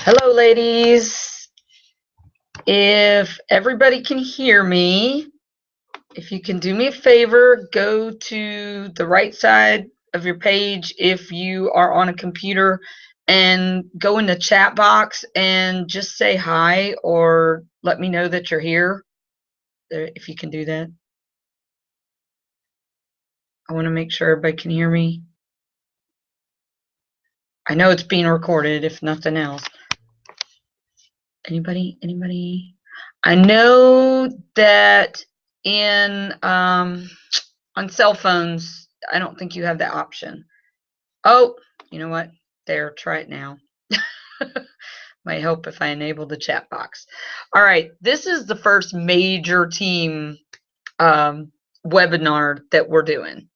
Hello, ladies. If everybody can hear me, if you can do me a favor, go to the right side of your page if you are on a computer and go in the chat box and just say hi or let me know that you're here, if you can do that. I want to make sure everybody can hear me. I know it's being recorded, if nothing else. Anybody? I know that on cell phones, I don't think you have that option. Oh, you know what? There, try it now. Might help if I enable the chat box. All right, this is the first major team webinar that we're doing,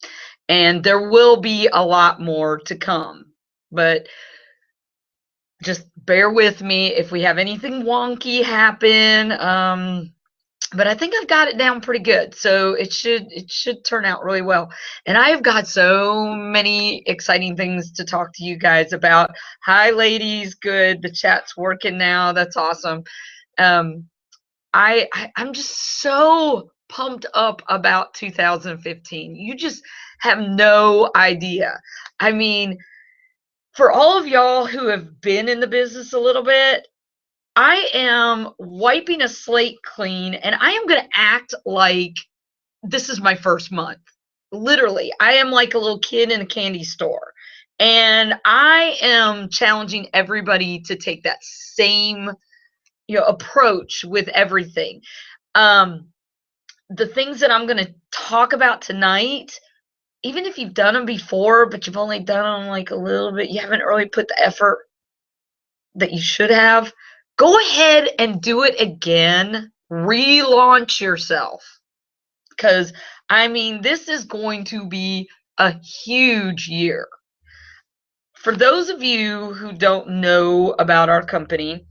and there will be a lot more to come, but just bear with me if we have anything wonky happen. But I think I've got it down pretty good, so it should turn out really well. And I have got so many exciting things to talk to you guys about. Hi, ladies. Good. The chat's working now. That's awesome. I'm just so pumped up about 2015. You just have no idea. I mean, for all of y'all who have been in the business a little bit, I am wiping a slate clean and I am going to act like this is my first month. Literally, I am like a little kid in a candy store. And I am challenging everybody to take that same, approach with everything. The things that I'm going to talk about tonight, even if you've done them before, but you've only done them like a little bit, you haven't really put the effort that you should have, go ahead and do it again. Relaunch yourself. Because, I mean, this is going to be a huge year. For those of you who don't know about our company,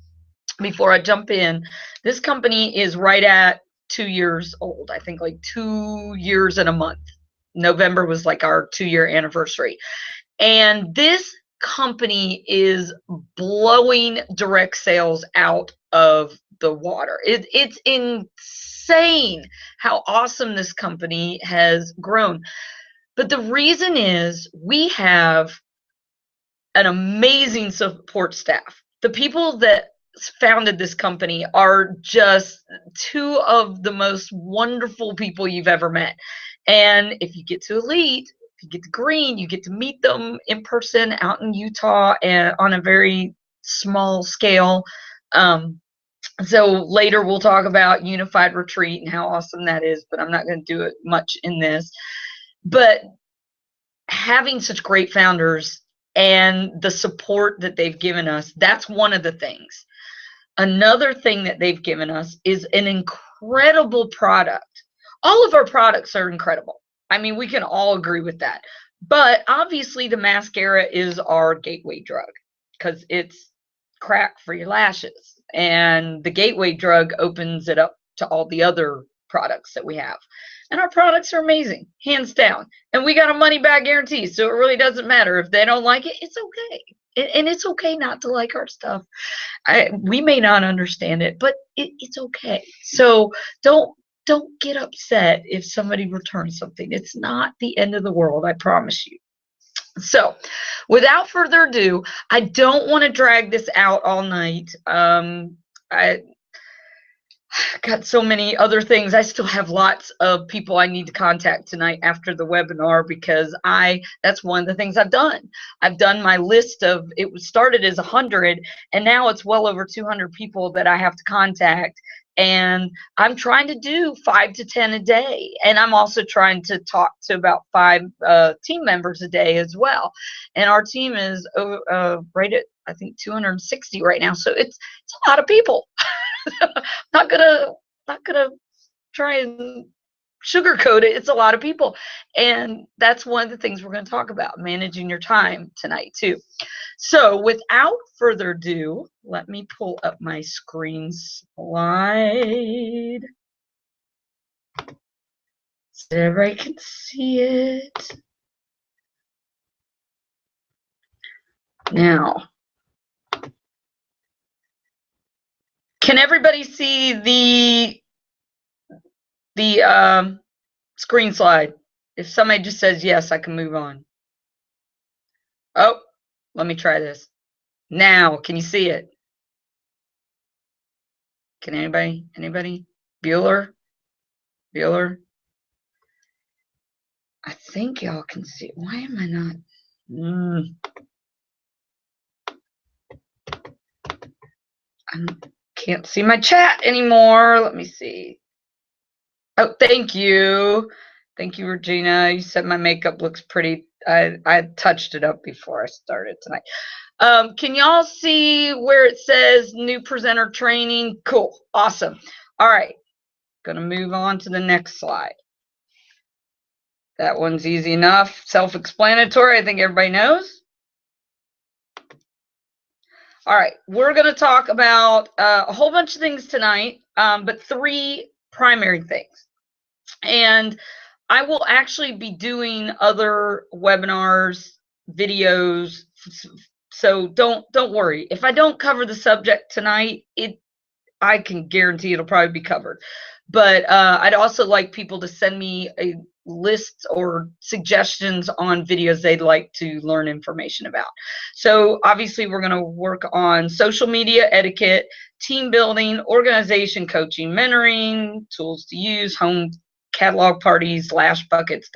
before I jump in, this company is right at 2 years old. I think like 2 years and a month. November was like our 2-year anniversary. And this company is blowing direct sales out of the water. It's insane how awesome this company has grown. But the reason is we have an amazing support staff. The people that founded this company are just two of the most wonderful people you've ever met. And if you get to Elite, if you get to Green, you get to meet them in person out in Utah and on a very small scale. So later we'll talk about Unified Retreat and how awesome that is, but I'm not going to do it much in this. But having such great founders and the support that they've given us, that's one of the things. Another thing that they've given us is an incredible product. All of our products are incredible. I mean, we can all agree with that. But obviously the mascara is our gateway drug because it's crack for your lashes. And the gateway drug opens it up to all the other products that we have. And our products are amazing, hands down. And we got a money back guarantee, so it really doesn't matter. If they don't like it, it's okay. And it's okay not to like our stuff. We may not understand it, but it's okay. So don't get upset if somebody returns something. It's not the end of the world, I promise you. So without further ado, I don't want to drag this out all night. I got so many other things. I still have lots of people I need to contact tonight after the webinar because that's one of the things I've done. I've done my list of, it started as 100 and now it's well over 200 people that I have to contact. And I'm trying to do 5 to 10 a day. And I'm also trying to talk to about 5 team members a day as well. And our team is right at, I think, 260 right now. So it's a lot of people. not gonna try and sugarcoat it. It's a lot of people, and that's one of the things we're going to talk about, managing your time tonight too. So without further ado, let me pull up my screen slide so everybody can see it. Now, Can everybody see the screen slide? If somebody just says yes, I can move on. Oh, let me try this. Now, can you see it? Can anybody? Bueller? I think y'all can see it. Why am I not? I can't see my chat anymore. Let me see. Oh, thank you. Thank you, Regina. You said my makeup looks pretty. I touched it up before I started tonight. Can y'all see where it says new presenter training? Cool. Awesome. All right. Gonna move on to the next slide. That one's easy enough. Self-explanatory. I think everybody knows. All right. We're going to talk about a whole bunch of things tonight, but 3 primary things. And I will actually be doing other webinars, videos. So don't worry. If I don't cover the subject tonight, I can guarantee it'll probably be covered. But I'd also like people to send me a list or suggestions on videos they'd like to learn information about. So obviously we're going to work on social media etiquette, team building, organization coaching, mentoring, tools to use, home catalog parties, lash buckets,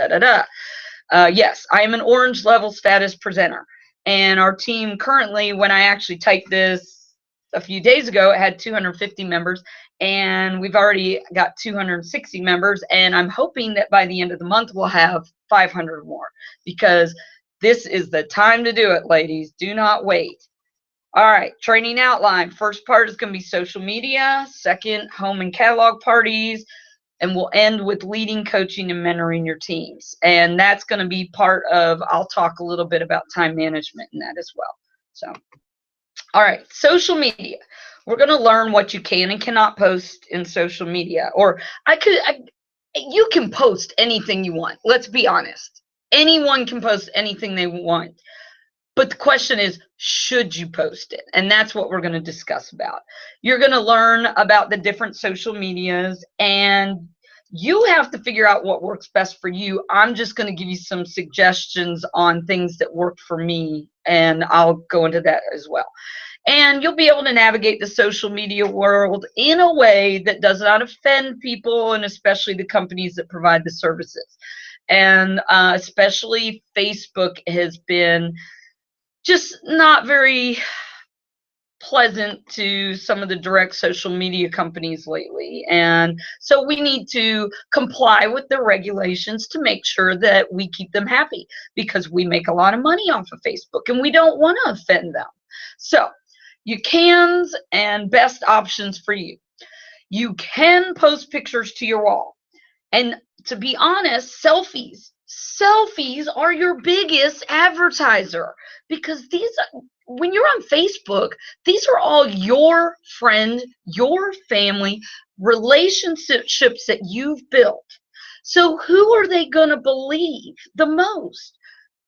yes, I am an orange level status presenter. And our team currently, when I actually typed this a few days ago, it had 250 members, and we've already got 260 members, and I'm hoping that by the end of the month we'll have 500 more, because this is the time to do it, ladies. Do not wait. All right, training outline. First part is going to be social media. Second, home and catalog parties. And we'll end with leading, coaching, and mentoring your teams. And that's going to be part of, I'll talk a little bit about time management in that as well. So, all right, social media. We're going to learn what you can and cannot post in social media. Or you can post anything you want. Let's be honest. Anyone can post anything they want. But the question is, should you post it? And that's what we're going to discuss about. You're going to learn about the different social medias, and you have to figure out what works best for you. I'm just going to give you some suggestions on things that worked for me, and I'll go into that as well. And you'll be able to navigate the social media world in a way that does not offend people, and especially the companies that provide the services. And especially Facebook has been just not very pleasant to some of the direct social media companies lately. And so we need to comply with the regulations to make sure that we keep them happy, because we make a lot of money off of Facebook and we don't want to offend them. So you cans and best options for you. You can post pictures to your wall. And to be honest, selfies are your biggest advertiser, because when you're on Facebook, these are all your friends, your family, relationships that you've built. So who are they going to believe the most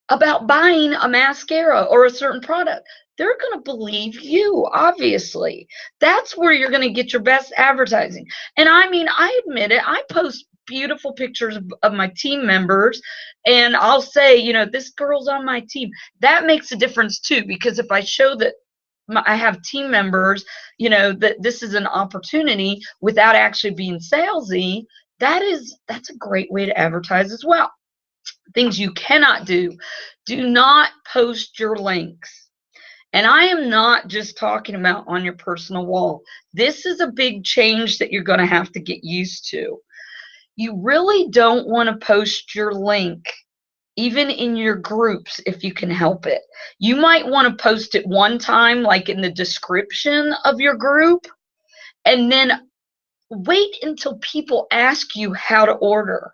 about buying a mascara or a certain product? They're going to believe you, obviously. That's where you're going to get your best advertising. And I mean, I admit it, I post beautiful pictures of my team members, and I'll say, you know, this girl's on my team. That makes a difference too, because if I show that I have team members, you know, that this is an opportunity without actually being salesy, that's a great way to advertise as well. Things you cannot do. Do not post your links. And I am not just talking about on your personal wall. This is a big change that you're going to have to get used to. You really don't want to post your link even in your groups if you can help it. You might want to post it one time, like in the description of your group, and then wait until people ask you how to order.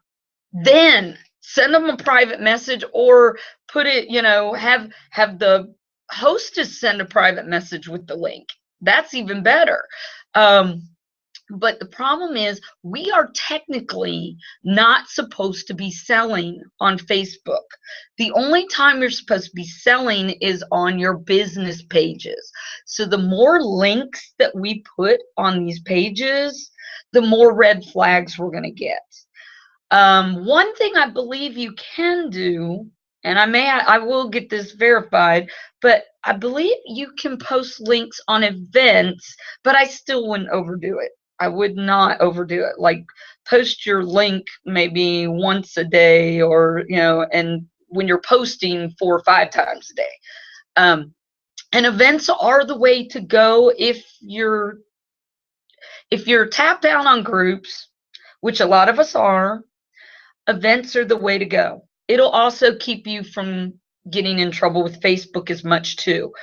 Then send them a private message, or put it, you know, have the hostess send a private message with the link. That's even better. But the problem is we are technically not supposed to be selling on Facebook. The only time you're supposed to be selling is on your business pages. So the more links that we put on these pages, the more red flags we're going to get. One thing I believe you can do, and I will get this verified, but I believe you can post links on events, but I still wouldn't overdo it. I would not overdo it. Like, post your link maybe once a day, or, and when you're posting 4 or 5 times a day. And events are the way to go if you're tapped out on groups, which a lot of us are. Events are the way to go. It'll also keep you from getting in trouble with Facebook as much too.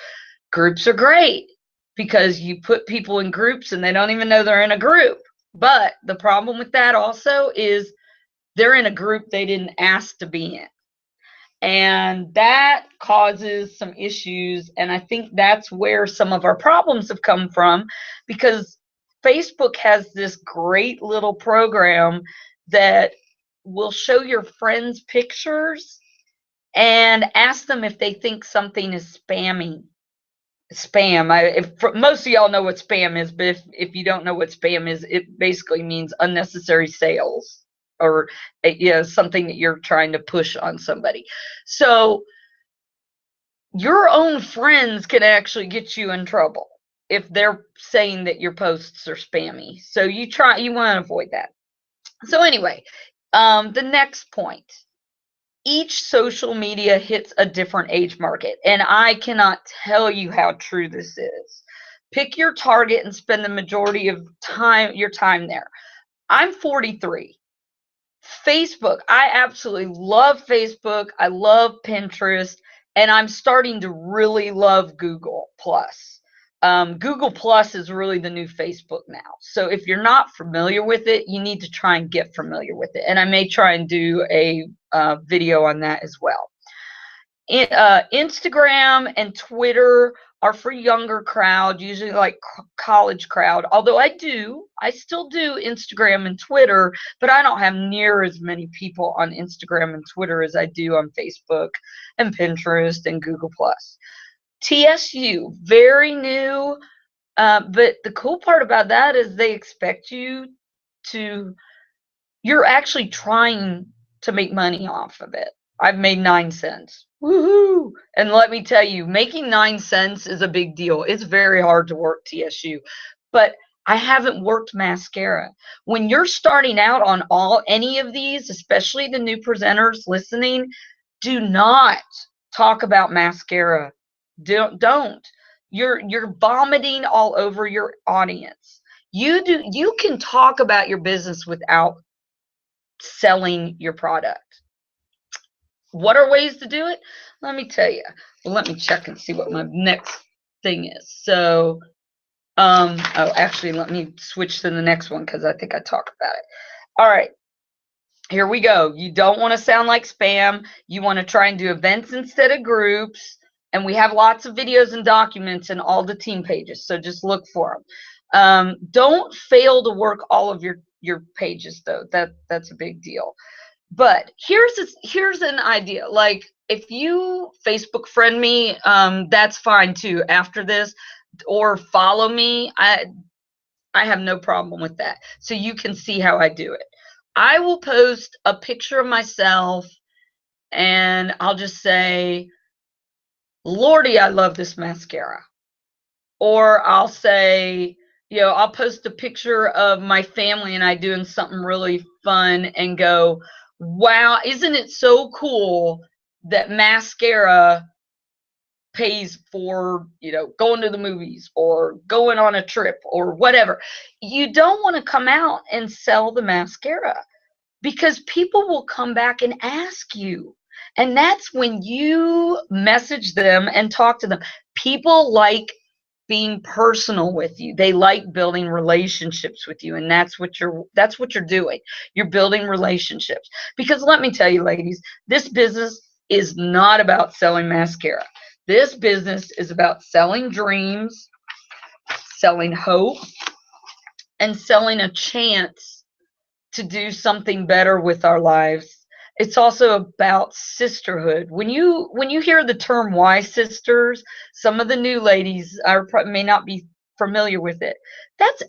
Groups are great because you put people in groups and they don't even know they're in a group. But the problem with that also is they're in a group they didn't ask to be in. And that causes some issues. And I think that's where some of our problems have come from, because Facebook has this great little program that will show your friends pictures and ask them if they think something is spam. Most of y'all know what spam is, but if you don't know what spam is, it basically means unnecessary sales, or something that you're trying to push on somebody. So your own friends can actually get you in trouble if they're saying that your posts are spammy. So you want to avoid that. So anyway, the next point. Each social media hits a different age market, and I cannot tell you how true this is. Pick your target and spend the majority of your time there. I'm 43. Facebook, I absolutely love Facebook. I love Pinterest, and I'm starting to really love Google Plus. Google Plus is really the new Facebook now. So if you're not familiar with it, you need to try and get familiar with it. And I may try and do a video on that as well. Instagram and Twitter are for younger crowd, usually like college crowd. Although I still do Instagram and Twitter, but I don't have near as many people on Instagram and Twitter as I do on Facebook and Pinterest and Google Plus. TSU, very new, but the cool part about that is they expect you're actually trying to make money off of it. I've made 9 cents. Woohoo! And let me tell you, making 9 cents is a big deal. It's very hard to work TSU, but I haven't worked mascara. When you're starting out on any of these, especially the new presenters listening, do not talk about mascara. Don't. You're vomiting all over your audience. You can talk about your business without selling your product. What are ways to do it? Let me tell you. Well, let me check and see what my next thing is. So, actually, let me switch to the next one because I think I talked about it. All right. Here we go. You don't want to sound like spam. You want to try and do events instead of groups. And we have lots of videos and documents in all the team pages, so just look for them. Don't fail to work all of your pages, though. That's a big deal. But here's an idea. Like, if you Facebook friend me, that's fine too after this, or follow me. I have no problem with that. So you can see how I do it. I will post a picture of myself, and I'll just say, Lordy, I love this mascara. Or I'll say, I'll post a picture of my family and I doing something really fun and go, wow, isn't it so cool that mascara pays for, going to the movies or going on a trip or whatever. You don't want to come out and sell the mascara, because people will come back and ask you. And that's when you message them and talk to them. People like being personal with you. They like building relationships with you, and that's what you're doing. You're building relationships. Because let me tell you, ladies, this business is not about selling mascara. This business is about selling dreams, selling hope, and selling a chance to do something better with our lives. It's also about sisterhood. When you hear the term "Y sisters," some of the new ladies may not be familiar with it. That's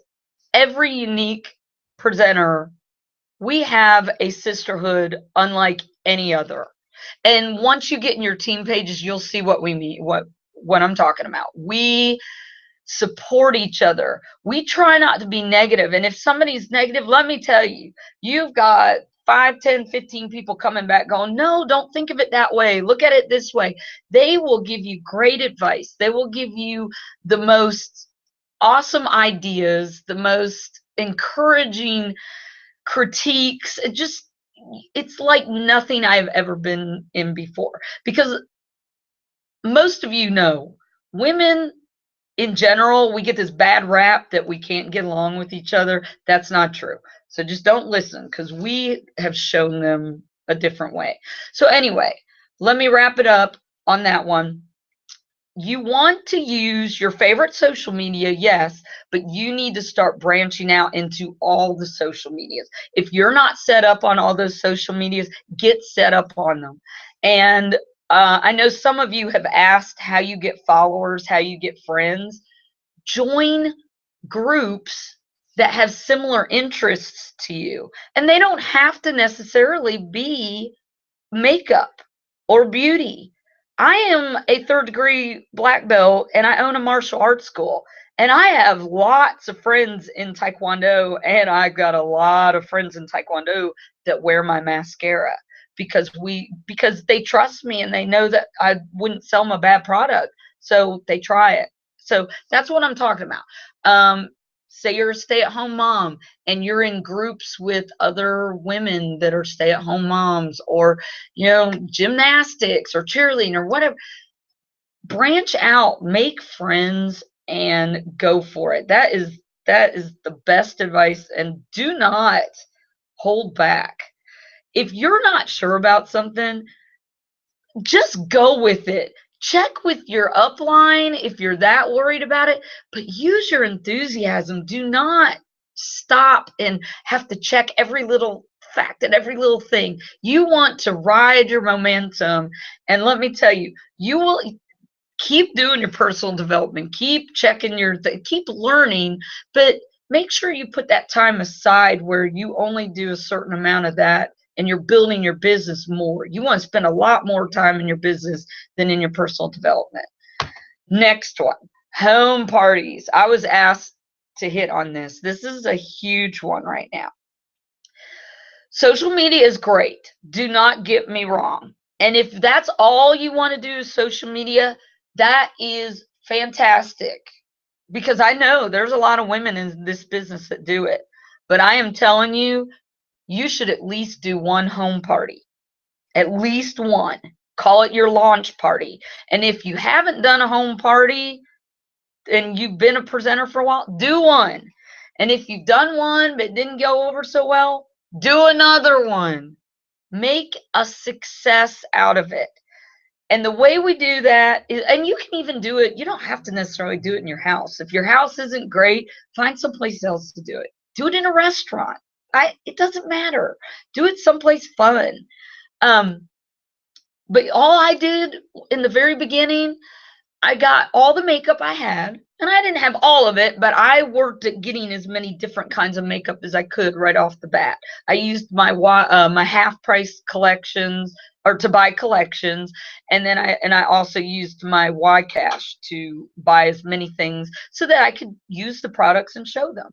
every unique presenter. We have a sisterhood unlike any other. And once you get in your team pages, you'll see what we mean, what I'm talking about. We support each other. We try not to be negative. And if somebody's negative, let me tell you, you've got 5, 10, 15 people coming back going, no, don't think of it that way. Look at it this way. They will give you great advice. They will give you the most awesome ideas, the most encouraging critiques. It's like nothing I've ever been in before. Because most of you know, women in general, we get this bad rap that we can't get along with each other. That's not true. So just don't listen, because we have shown them a different way. So anyway, let me wrap it up on that one. You want to use your favorite social media, yes, but you need to start branching out into all the social medias. If you're not set up on all those social medias, get set up on them. And I know some of you have asked how you get followers, how you get friends. Join groups that have similar interests to you. And they don't have to necessarily be makeup or beauty. I am a third-degree black belt and I own a martial arts school. And I have lots of friends in Taekwondo, and I've got a lot of friends in Taekwondo that wear my mascara because they trust me and they know that I wouldn't sell them a bad product. So they try it. So that's what I'm talking about. Say you're a stay-at-home mom and you're in groups with other women that are stay-at-home moms, or gymnastics or cheerleading or whatever. Branch out, make friends, and go for it. That is the best advice, and do not hold back. If you're not sure about something, just go with it. Check with your upline if you're that worried about it, but use your enthusiasm. Do not stop and have to check every little fact and every little thing. You want to ride your momentum, and let me tell you, you will keep doing your personal development, keep checking keep learning, but make sure you put that time aside where you only do a certain amount of that and you're building your business more. You want to spend a lot more time in your business than in your personal development. Next one, home parties. I was asked to hit on this. This is a huge one right now. Social media is great. Do not get me wrong. And if that's all you want to do is social media, that is fantastic. Because I know there's a lot of women in this business that do it. But I am telling you, you should at least do one home party. At least one. Call it your launch party. And if you haven't done a home party and you've been a presenter for a while, do one. And if you've done one but didn't go over so well, do another one. Make a success out of it. And the way we do that is, and you can even do it, you don't have to necessarily do it in your house. If your house isn't great, find someplace else to do it. Do it in a restaurant. It doesn't matter. Do it someplace fun. But all I did in the very beginning, I got all the makeup I had, and I didn't have all of it, but I worked at getting as many different kinds of makeup as I could right off the bat. I used my half-price collections, or to buy collections, and then I also used my Y Cash to buy as many things so that I could use the products and show them.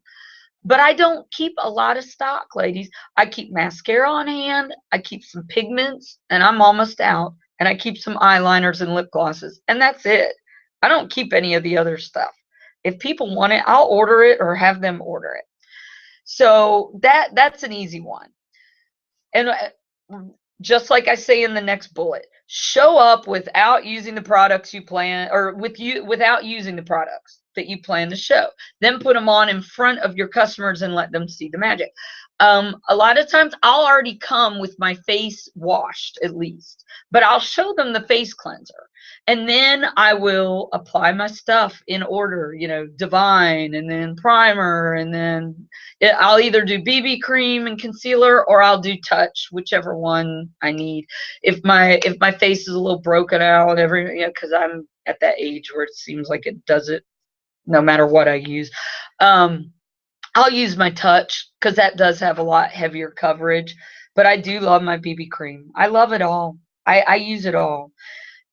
But I don't keep a lot of stock, ladies. I keep mascara on hand, I keep some pigments, and I'm almost out, and I keep some eyeliners and lip glosses, and that's it. I don't keep any of the other stuff. If people want it, I'll order it or have them order it. So that's an easy one. And just like I say in the next bullet, show up without using the products you plan, or without using the products. that you plan to show. Then put them on in front of your customers and let them see the magic. A lot of times I'll already come with my face washed at least, but I'll show them the face cleanser. And then I will apply my stuff in order, you know, Divine and then primer, and then I'll either do BB cream and concealer, or I'll do touch, whichever one I need. If my face is a little broken out, you know, because I'm at that age where it seems like it does it no matter what I use. I'll use my touch because that does have a lot heavier coverage, but I do love my BB cream. I love it all. I use it all.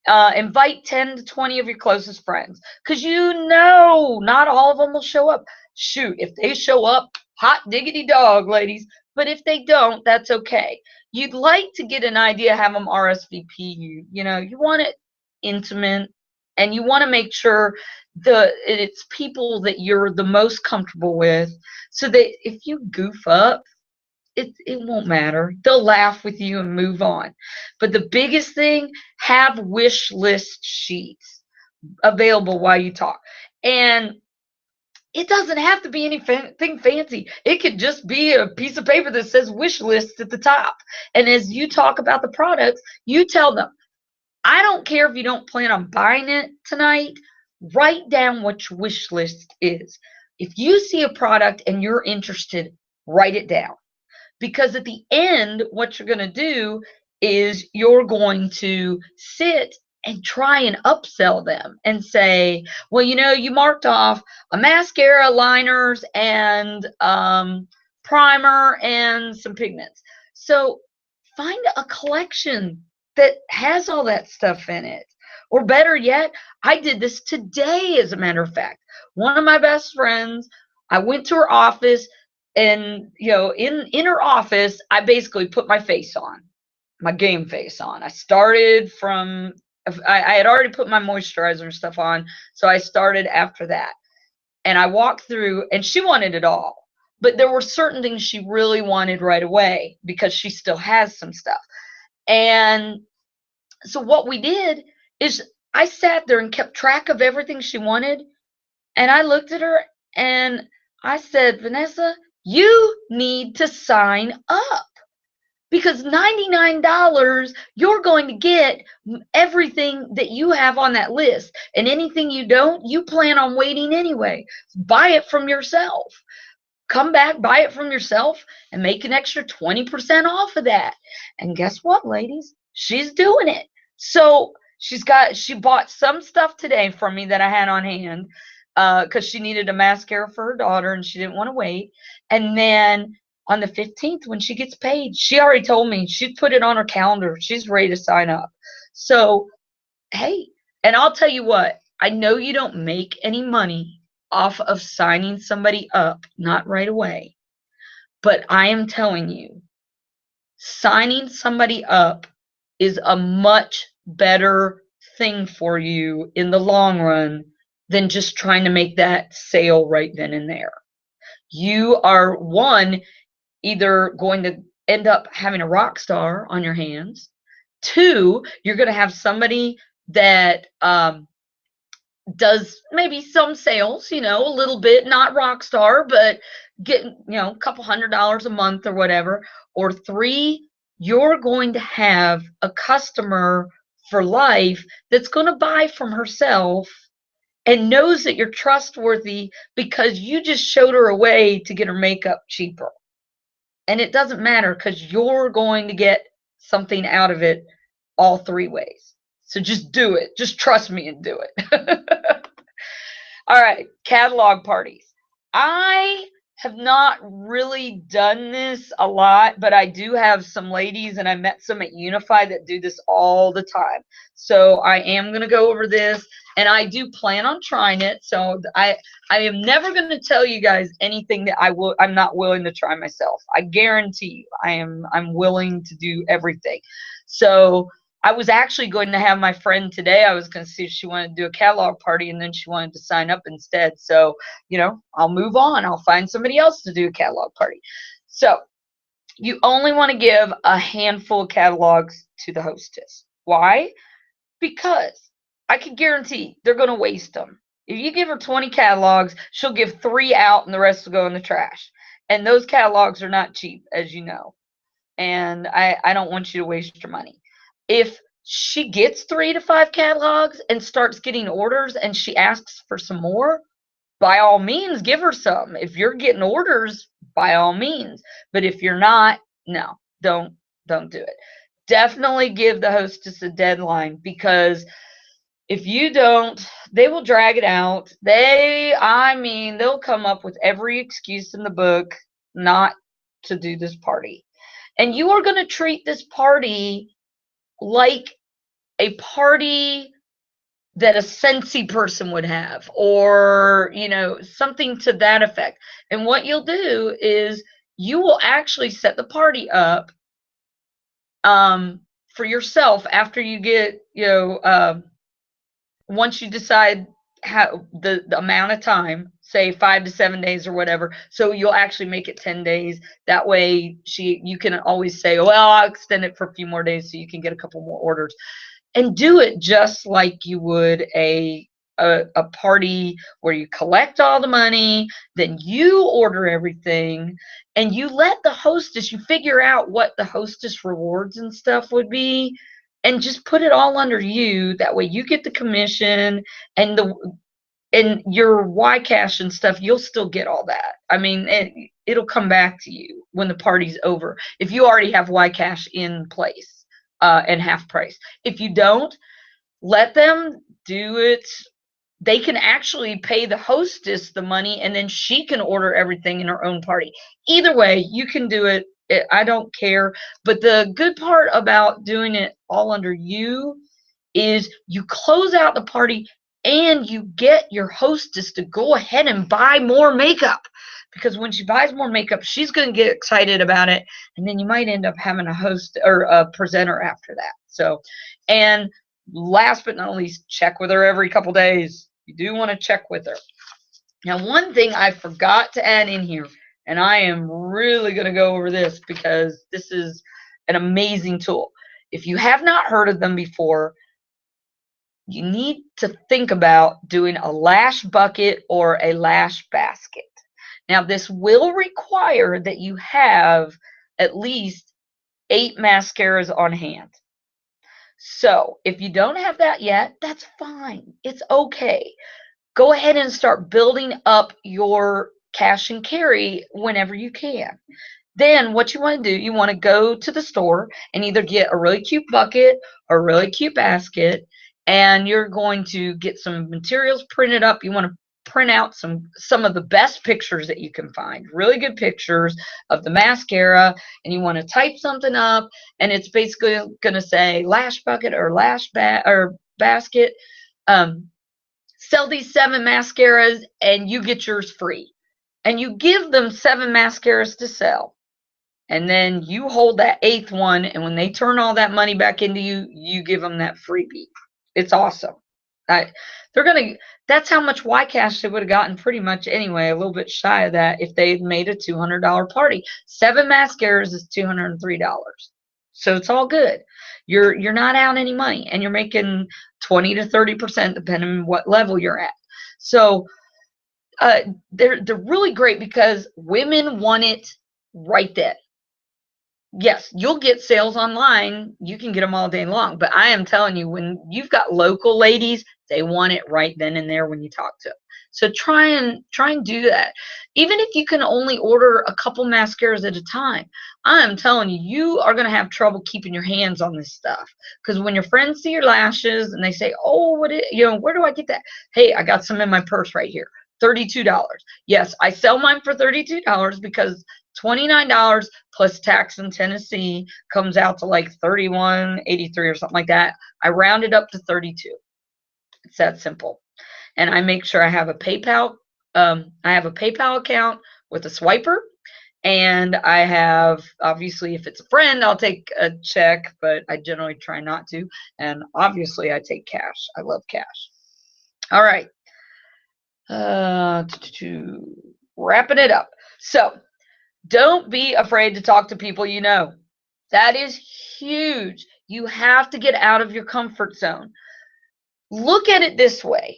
Invite 10 to 20 of your closest friends, because you know not all of them will show up. Shoot, if they show up, hot diggity dog, ladies. But if they don't, that's okay. You'd like to get an idea, have them RSVP you. You know, you want it intimate, and you want to make sure it's people that you're the most comfortable with, so that if you goof up, it won't matter. They'll laugh with you and move on. But the biggest thing, have wish list sheets available while you talk. And it doesn't have to be anything fancy. It could just be a piece of paper that says wish list at the top. And as you talk about the products, you tell them, I don't care if you don't plan on buying it tonight, write down what your wish list is. If you see a product and you're interested, write it down. Because at the end, what you're going to do is you're going to sit and try and upsell them and say, well, you know, you marked off a mascara, liners, and primer, and some pigments. So find a collection that has all that stuff in it. Or better yet, I did this today, as a matter of fact. One of my best friends, I went to her office, and, you know, in her office, I basically put my face on, my game face on. I started from, I had already put my moisturizer and stuff on, so I started after that. And I walked through, and she wanted it all. But there were certain things she really wanted right away because she still has some stuff. And so what we did is I sat there and kept track of everything she wanted. And I looked at her and I said, Vanessa, you need to sign up, because $99, you're going to get everything that you have on that list. And anything you don't, you plan on waiting anyway. Buy it from yourself. Come back, buy it from yourself, and make an extra 20% off of that. And guess what, ladies? She's doing it. So she bought some stuff today from me that I had on hand, because she needed a mascara for her daughter and she didn't want to wait. And then on the 15th, when she gets paid, she already told me she'd put it on her calendar. She's ready to sign up. So, hey, and I'll tell you what, I know you don't make any money off of signing somebody up, not right away. But I am telling you, signing somebody up is a much better thing for you in the long run than just trying to make that sale right then and there. You are, one, either going to end up having a rock star on your hands. Two, you're going to have somebody that does maybe some sales, you know, a little bit, not rock star, but getting, you know, a couple $100 a month or whatever. Or three, you're going to have a customer for life that's going to buy from herself and knows that you're trustworthy because you just showed her a way to get her makeup cheaper. And it doesn't matter because you're going to get something out of it all three ways. So just do it. Just trust me and do it. All right, catalog parties. I have not really done this a lot, but I do have some ladies, and I met some at Unify that do this all the time. So I am going to go over this, and I do plan on trying it. So I am never going to tell you guys anything that I'm not willing to try myself. I guarantee you, I'm willing to do everything. So I was actually going to have my friend today. I was going to see if she wanted to do a catalog party, and then she wanted to sign up instead. So, you know, I'll move on. I'll find somebody else to do a catalog party. So you only want to give a handful of catalogs to the hostess. Why? Because I can guarantee they're going to waste them. If you give her 20 catalogs, she'll give 3 out and the rest will go in the trash. And those catalogs are not cheap, as you know. And I don't want you to waste your money. If she gets 3 to 5 catalogs and starts getting orders and she asks for some more, by all means, give her some. If you're getting orders, by all means. But if you're not, no, don't do it. Definitely give the hostess a deadline, because if you don't, they will drag it out. They'll come up with every excuse in the book not to do this party. And you are going to treat this party like a party that a Scentsy person would have, or, something to that effect. And what you'll do is you will actually set the party up for yourself after you get, once you decide how the amount of time, say 5 to 7 days or whatever. So you'll actually make it 10 days. That way you can always say, well, I'll extend it for a few more days so you can get a couple more orders. And do it just like you would a party where you collect all the money, then you order everything, and you let the hostess, you figure out what the hostess rewards and stuff would be, and just put it all under you. That way you get the commission, and your Y cash and stuff, you'll still get all that. I mean, it'll come back to you when the party's over, if you already have Y cash in place and half price. If you don't, let them do it. They can actually pay the hostess the money, and then she can order everything in her own party. Either way, you can do it. I don't care. But the good part about doing it all under you is you close out the party and you get your hostess to go ahead and buy more makeup. Because when she buys more makeup, she's going to get excited about it. And then you might end up having a host or a presenter after that. So, and last but not least, check with her every couple days. You do want to check with her. Now, one thing I forgot to add in here, and I am really going to go over this because this is an amazing tool. If you have not heard of them before, you need to think about doing a lash bucket or a lash basket. Now, this will require that you have at least 8 mascaras on hand. So if you don't have that yet, that's fine. It's okay. Go ahead and start building up your cash and carry whenever you can. Then what you want to do, you want to go to the store and either get a really cute bucket or a really cute basket, and you're going to get some materials printed up. You want to print out some of the best pictures that you can find, really good pictures of the mascara, and you want to type something up, and it's basically going to say lash bucket or basket. Sell these 7 mascaras and you get yours free. And you give them 7 mascaras to sell. And then you hold that 8th one, and when they turn all that money back into you, you give them that freebie. It's awesome. That's how much Y cash they would have gotten pretty much anyway, a little bit shy of that if they had made a $200 party. 7 mascaras is $203. So it's all good. You're not out any money, and you're making 20 to 30% depending on what level you're at. So they're really great because women want it right then. Yes, you'll get sales online. You can get them all day long. But I am telling you, when you've got local ladies, they want it right then and there when you talk to them. So try and do that. Even if you can only order a couple mascaras at a time, I am telling you, you are going to have trouble keeping your hands on this stuff. Because when your friends see your lashes and they say, oh, where do I get that? Hey, I got some in my purse right here. $32. Yes, I sell mine for $32 because $29 plus tax in Tennessee comes out to like $31.83 or something like that. I round it up to 32. It's that simple. And I make sure I have a PayPal. I have a PayPal account with a swiper, and I have, obviously, if it's a friend, I'll take a check, but I generally try not to. And obviously, I take cash. I love cash. All right. Wrapping it up. So, don't be afraid to talk to people you know. That is huge. You have to get out of your comfort zone. Look at it this way.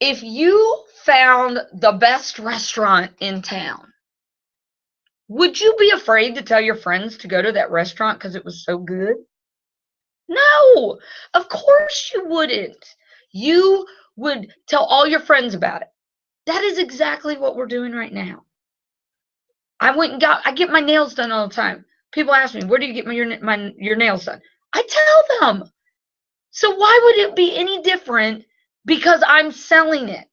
If you found the best restaurant in town, would you be afraid to tell your friends to go to that restaurant because it was so good? No, of course you wouldn't. You would tell all your friends about it. That is exactly what we're doing right now. I get my nails done all the time. People ask me, where do you get your nails done? I tell them. So why would it be any different because I'm selling it?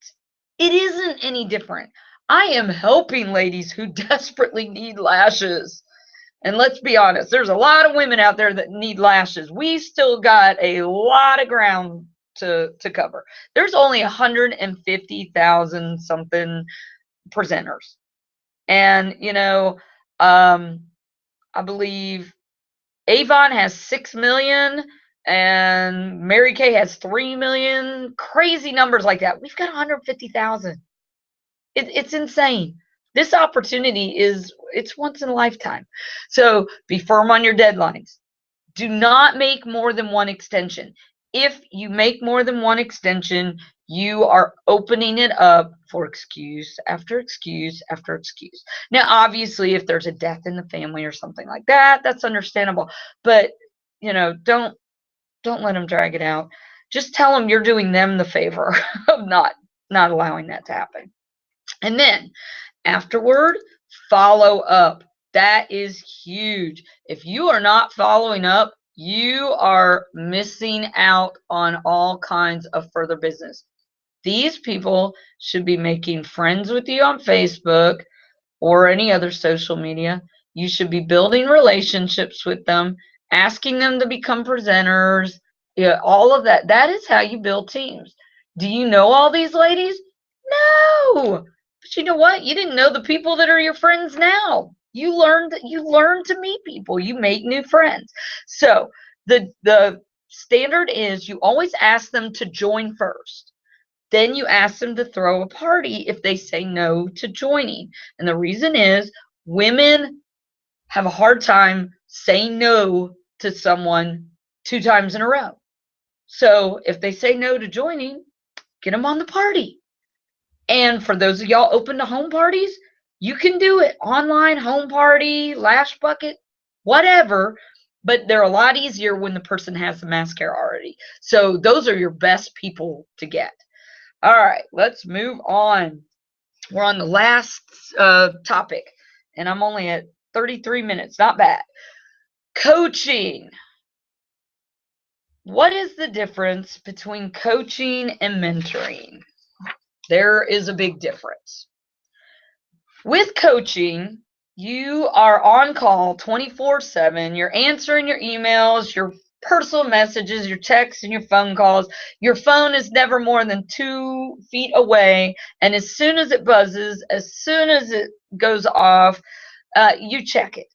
It isn't any different. I am helping ladies who desperately need lashes. And let's be honest, there's a lot of women out there that need lashes. We still got a lot of ground to cover. There's only 150,000 something presenters. And, I believe Avon has 6 million and Mary Kay has 3 million. Crazy numbers like that. We've got 150,000. It's insane. This opportunity it's once in a lifetime. So be firm on your deadlines. Do not make more than one extension. If you make more than one extension, you are opening it up for excuse after excuse after excuse. Now, obviously, if there's a death in the family or something like that, that's understandable. But, don't let them drag it out. Just tell them you're doing them the favor of not allowing that to happen. And then afterward, follow up. That is huge. If you are not following up, you are missing out on all kinds of further business. These people should be making friends with you on Facebook or any other social media. You should be building relationships with them, asking them to become presenters, all of that. That is how you build teams. Do you know all these ladies? No. But you know what? You didn't know the people that are your friends now. You learned to meet people. You make new friends. So the standard is you always ask them to join first. Then you ask them to throw a party if they say no to joining. And the reason is women have a hard time saying no to someone 2 times in a row. So if they say no to joining, get them on the party. And for those of y'all open to home parties, you can do it. Online home party, lash bucket, whatever. But they're a lot easier when the person has the mascara already. So those are your best people to get. All right, let's move on. We're on the last topic, and I'm only at 33 minutes. Not bad. Coaching. What is the difference between coaching and mentoring? There is a big difference. With coaching, you are on call 24/7. You're answering your emails, your personal messages, your texts, and your phone calls. Your phone is never more than 2 feet away. And as soon as it buzzes, as soon as it goes off, you check it.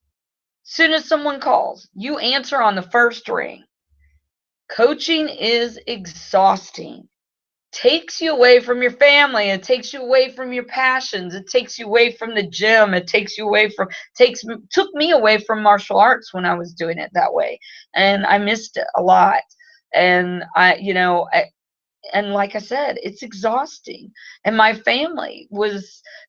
As soon as someone calls, you answer on the first ring. Coaching is exhausting. Takes you away from your family. It takes you away from your passions. It takes you away from the gym. It takes you away from took me away from martial arts when I was doing it that way, and I missed it a lot. And and like I said, it's exhausting. And my family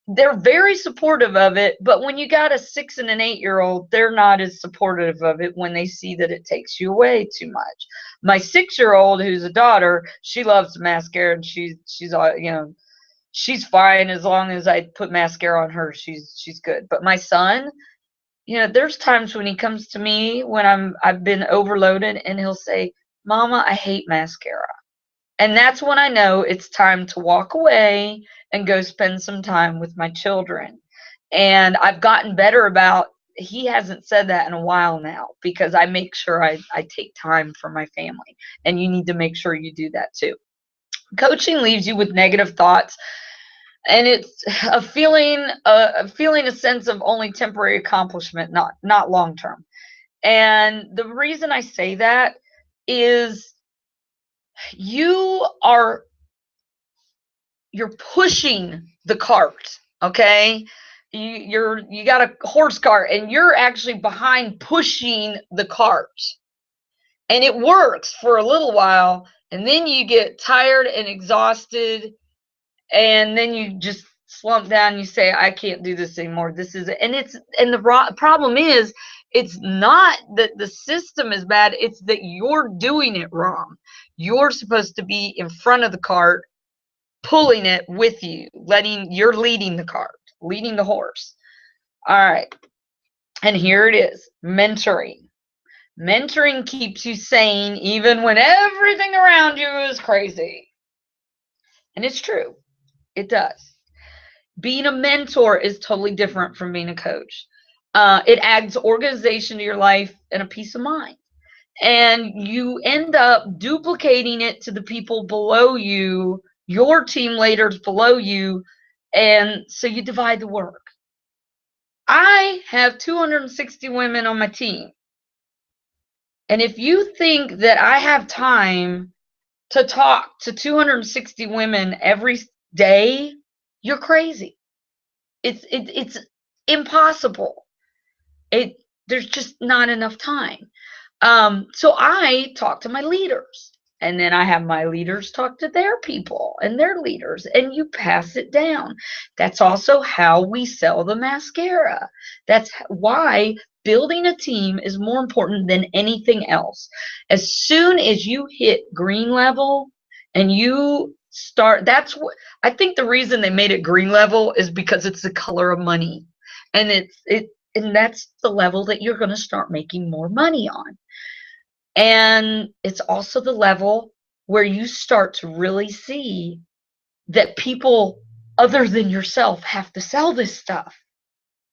they're very supportive of it, but when you got a 6 and an 8-year-old, they're not as supportive of it when they see that it takes you away too much. My 6-year-old, who's a daughter, she loves mascara, and she's all, she's fine as long as I put mascara on her. She's good. But my son, there's times when he comes to me when I've been overloaded, and he'll say, "Mama, I hate mascara." And that's when I know it's time to walk away and go spend some time with my children. And I've gotten better about, he hasn't said that in a while now, because I make sure I take time for my family. And you need to make sure you do that too. Coaching leaves you with negative thoughts, and it's a feeling a sense of only temporary accomplishment, not long term. And the reason I say that is you're pushing the cart, okay? You got a horse cart, and you're actually behind pushing the cart, and it works for a little while, and then you get tired and exhausted, And then you just slump down. You say, I can't do this anymore. This is, and the problem is, it's not that the system is bad. It's that you're doing it wrong. You're supposed to be in front of the cart, pulling it with you, you're leading the cart, leading the horse. All right. And here it is, mentoring. Mentoring keeps you sane even when everything around you is crazy. And it's true. It does. Being a mentor is totally different from being a coach. It adds organization to your life and a peace of mind. And you end up duplicating it to the people below you, your team leaders below you, and so you divide the work. I have 260 women on my team. And if you think that I have time to talk to 260 women every day, you're crazy. It's impossible. There's just not enough time. So I talk to my leaders, and then I have my leaders talk to their people and their leaders, and you pass it down. That's also how we sell the mascara. That's why building a team is more important than anything else. As soon as you hit green level and you start, I think the reason they made it green level is because it's the color of money. And and that's the level that you're going to start making more money on. And it's also the level where you start to really see that people other than yourself have to sell this stuff.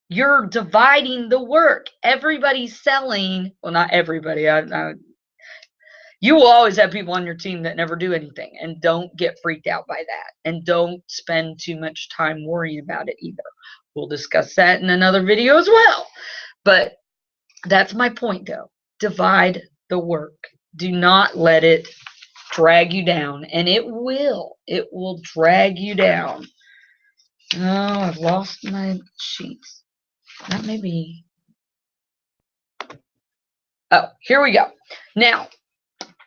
You're dividing the work. Everybody's selling. Well, not everybody. You will always have people on your team that never do anything, and don't get freaked out by that. And don't spend too much time worrying about it either. We'll discuss that in another video as well. But that's my point, though. Divide the work. Do not let it drag you down. And it will. It will drag you down. Oh, I've lost my sheets. That may be. Oh, here we go. Now,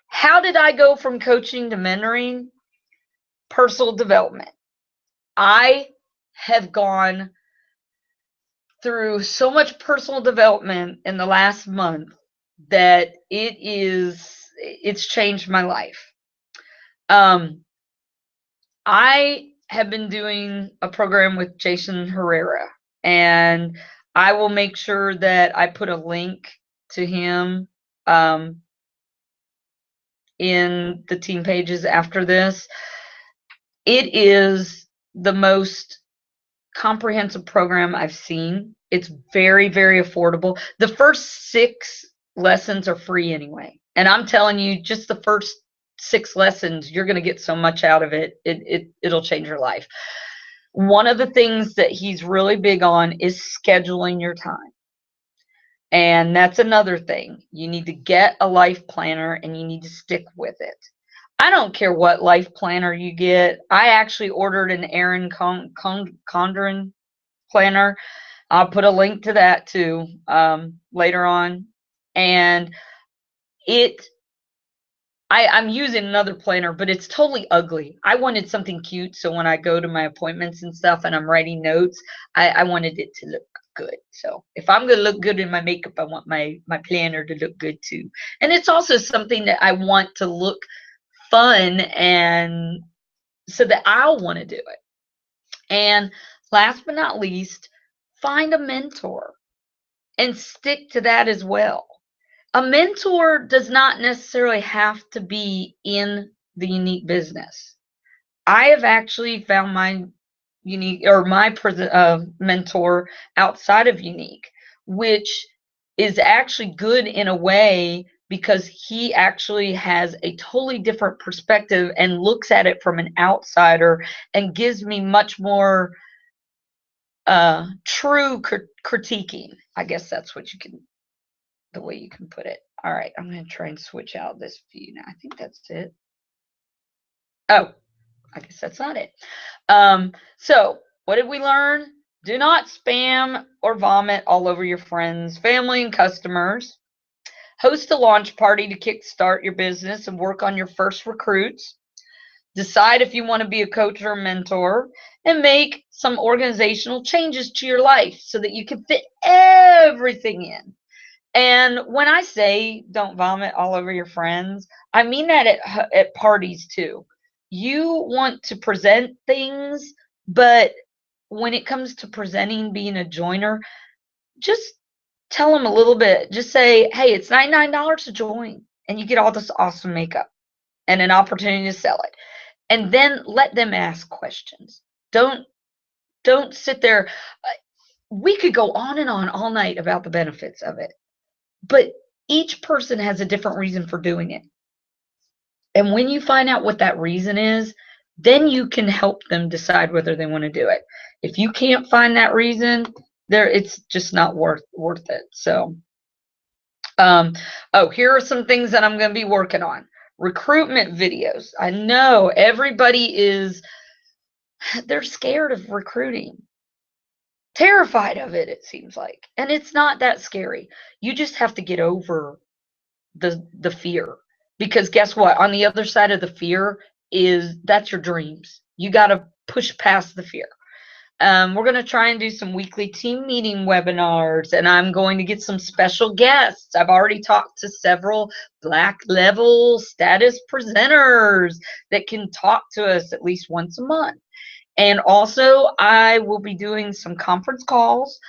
how did I go from coaching to mentoring? Personal development. I have gone through so much personal development in the last month that it's changed my life. I have been doing a program with Jason Herrera, and I will make sure that I put a link to him in the team pages after this. It is the most comprehensive program I've seen. It's very, very affordable. The first 6 lessons are free anyway. And I'm telling you, just the first 6 lessons, you're going to get so much out of it. It'll change your life. One of the things that he's really big on is scheduling your time. And that's another thing. You need to get a life planner and you need to stick with it. I don't care what life planner you get. I actually ordered an Erin Condren planner. I'll put a link to that too later on. And I'm using another planner, but it's totally ugly. I wanted something cute, so when I go to my appointments and stuff and I'm writing notes, I wanted it to look good. So if I'm going to look good in my makeup, I want my planner to look good too. And it's also something that I want to look fun, and so that I'll want to do it. And last but not least, find a mentor and stick to that as well. A mentor does not necessarily have to be in the unique business. I have actually found my mentor outside of unique, which is actually good in a way, because he actually has a totally different perspective and looks at it from an outsider and gives me much more true critiquing. I guess that's the way you can put it. All right, I'm going to try and switch out this view now. I think that's it. Oh, I guess that's not it. So what did we learn? Do not spam or vomit all over your friends, family, and customers. Host a launch party to kickstart your business and work on your first recruits. Decide if you want to be a coach or a mentor, and make some organizational changes to your life so that you can fit everything in. And when I say don't vomit all over your friends, I mean that at parties too. You want to present things, but when it comes to presenting, being a joiner, just tell them a little bit. Just say, hey, it's $99 to join, and you get all this awesome makeup and an opportunity to sell it. And then let them ask questions. Don't sit there. We could go on and on all night about the benefits of it, but each person has a different reason for doing it. And when you find out what that reason is, then you can help them decide whether they want to do it. If you can't find that reason, it's just not worth it. So, here are some things that I'm going to be working on. Recruitment videos. I know everybody they're scared of recruiting. Terrified of it, it seems like. And it's not that scary. You just have to get over the fear. Because guess what? On the other side of the fear that's your dreams. You got to push past the fear. We're going to try and do some weekly team meeting webinars, and I'm going to get some special guests. I've already talked to several Black level status presenters that can talk to us at least once a month. And also, I will be doing some conference calls,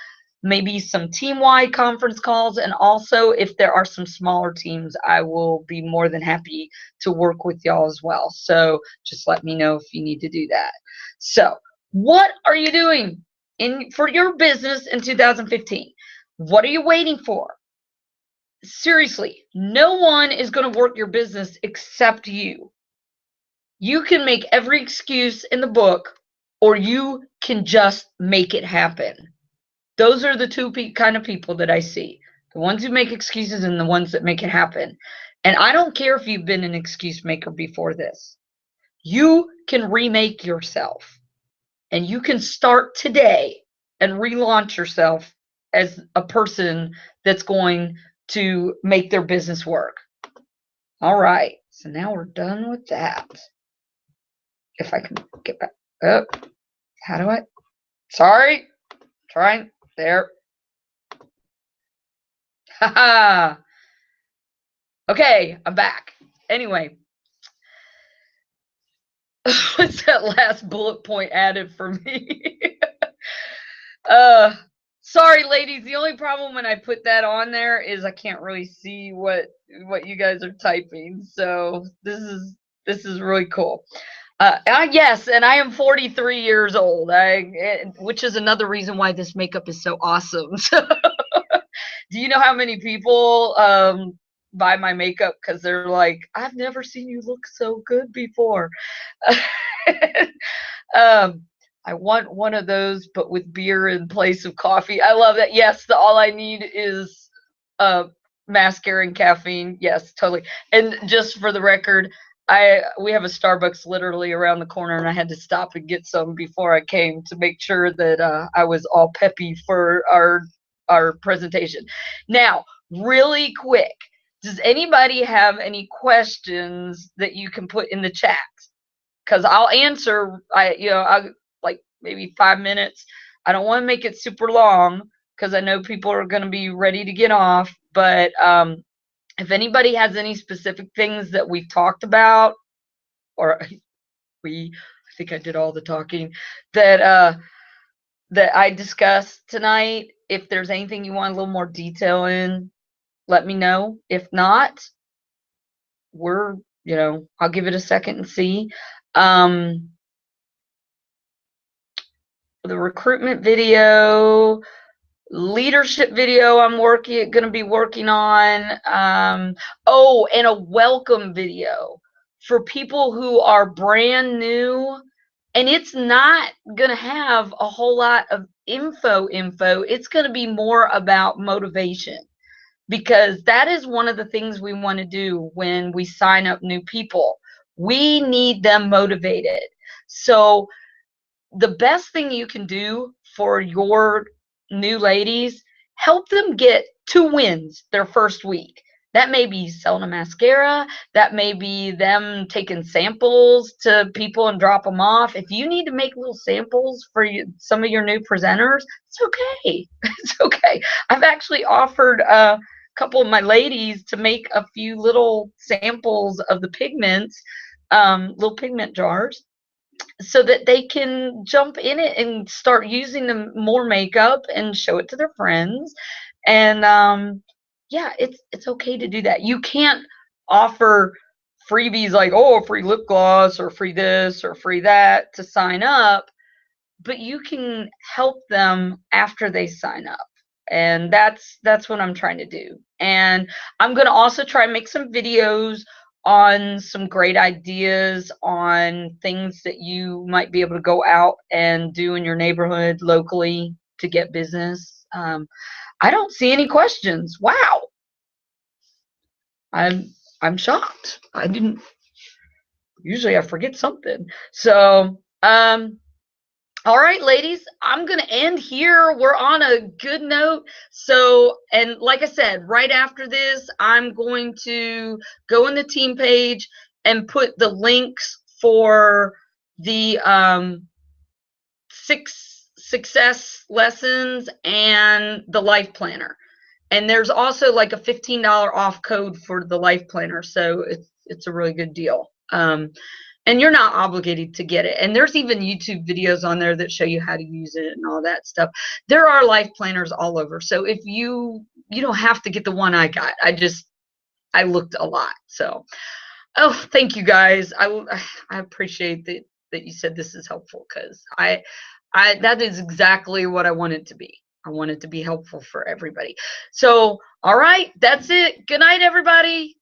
maybe some team-wide conference calls, and also if there are some smaller teams, I will be more than happy to work with y'all as well. So just let me know if you need to do that. So what are you doing for your business in 2015? What are you waiting for? Seriously, no one is going to work your business except you. You can make every excuse in the book, or you can just make it happen. Those are the two kind of people that I see. The ones who make excuses and the ones that make it happen. And I don't care if you've been an excuse maker before this. You can remake yourself. And you can start today and relaunch yourself as a person that's going to make their business work. All right. So now we're done with that. If I can get back up. How do I? Sorry. Trying. There. Haha. Okay, I'm back. Anyway. What's that last bullet point added for me? Sorry, ladies. The only problem when I put that on there is I can't really see what you guys are typing. So this is really cool. Yes, and I am 43 years old. Which is another reason why this makeup is so awesome. Do you know how many people buy my makeup because they're like, I've never seen you look so good before. I want one of those, but with beer in place of coffee. I love that. Yes, all I need is mascara and caffeine. Yes, totally. And just for the record, we have a Starbucks literally around the corner, and I had to stop and get some before I came to make sure that I was all peppy for our presentation. Now, really quick, does anybody have any questions that you can put in the chat? Because I'll answer. I'll like maybe 5 minutes. I don't want to make it super long because I know people are going to be ready to get off. But if anybody has any specific things that we've talked about, or I think I did all the talking that I discussed tonight. If there's anything you want a little more detail in, let me know. If not, I'll give it a second and see. The recruitment video, leadership video I'm going to be working on. And a welcome video for people who are brand new. And it's not going to have a whole lot of info. It's going to be more about motivation, because that is one of the things we want to do when we sign up new people. We need them motivated. So the best thing you can do for your new ladies, help them get 2 wins their first week. That may be selling a mascara. That may be them taking samples to people and drop them off. If you need to make little samples for some of your new presenters, it's okay. It's okay. I've actually offered a couple of my ladies to make a few little samples of the pigments, little pigment jars, so that they can jump in it and start using the more makeup and show it to their friends. And yeah, it's okay to do that. You can't offer freebies like, oh, free lip gloss or free this or free that to sign up, but you can help them after they sign up. And that's what I'm trying to do. And I'm going to also try and make some videos on some great ideas on things that you might be able to go out and do in your neighborhood locally to get business. I don't see any questions. Wow. I'm shocked. I didn't usually I forget something. So, all right, ladies, I'm going to end here. We're on a good note. So, and like I said, right after this, I'm going to go in the team page and put the links for the 6 success lessons and the life planner. And there's also like a $15 off code for the life planner. So it's a really good deal. And you're not obligated to get it. And there's even YouTube videos on there that show you how to use it and all that stuff. There are life planners all over. So if you don't have to get the one I got. I looked a lot. So, oh, thank you guys. I appreciate that you said this is helpful, because I that is exactly what I want it to be. I want it to be helpful for everybody. So, all right, that's it. Good night, everybody.